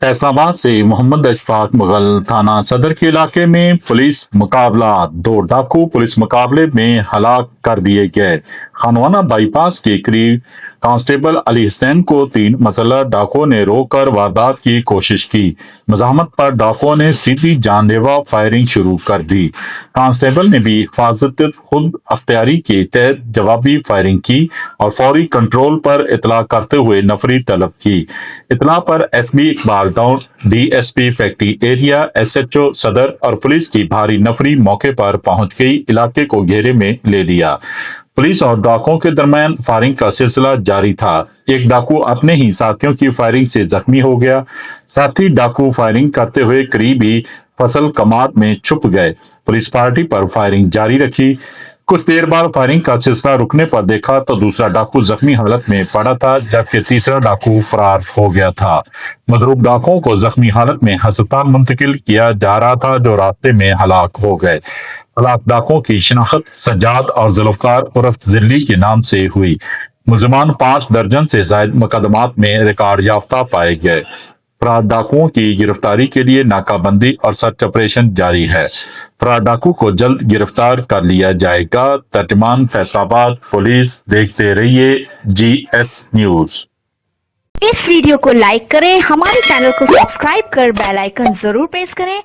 फैसलाबाद से मोहम्मद अशफाक मुगल थाना सदर के इलाके में पुलिस मुकाबला, 2 डाकू पुलिस मुकाबले में हलाक कर दिए गए। खानवाना बाईपास के करीब कांस्टेबल अली हुसैन को 3 मसल्ह डाकुओं ने रोककर वारदात की कोशिश की। मज़ाहमत पर डाकुओं ने सीधी जानलेवा फायरिंग शुरू कर दी। कांस्टेबल ने भी हिफाजत खुद अख्तियारी के तहत जवाबी फायरिंग की और फौरी कंट्रोल पर इतला करते हुए नफरी तलब की। इतला पर SP Iqbal down, DSP factory area, SHO सदर और पुलिस की भारी नफरी मौके पर पहुंच गई, इलाके को घेरे में ले लिया। पुलिस और डाकुओं के दरमियान फायरिंग का सिलसिला जारी था। एक डाकू अपने ही साथियों की फायरिंग से जख्मी हो गया। साथी डाकू फायरिंग करते हुए करीबी फसल कमाद में छुप गए। पुलिस पार्टी पर फायरिंग जारी रखी। कुछ देर बाद फायरिंग का सिलसिला रुकने पर देखा तो दूसरा डाकू जख्मी हालत में पड़ा था, जबकि तीसरा डाकू फरार हो गया था। मजरूब डाकुओं को जख्मी हालत में अस्पताल मुंतकिल किया जा रहा था, जो रास्ते में हलाक हो गए। हलाक डाकुओं की शिनाख्त सज्जाद और जुल्फकार उर्फ जिल्ली के नाम से हुई। मुलजमान 5 दर्जन से जायद मुकदमात में रिकॉर्ड याफ्ता पाए गए। फरार डाकुओं की गिरफ्तारी के लिए नाकाबंदी और सर्च ऑपरेशन जारी है। फरार डाकू को जल्द गिरफ्तार कर लिया जाएगा। तर्जमान फैसलाबाद पुलिस। देखते रहिए GS न्यूज। इस वीडियो को लाइक करें, हमारे चैनल को सब्सक्राइब कर बेल आइकन जरूर प्रेस करें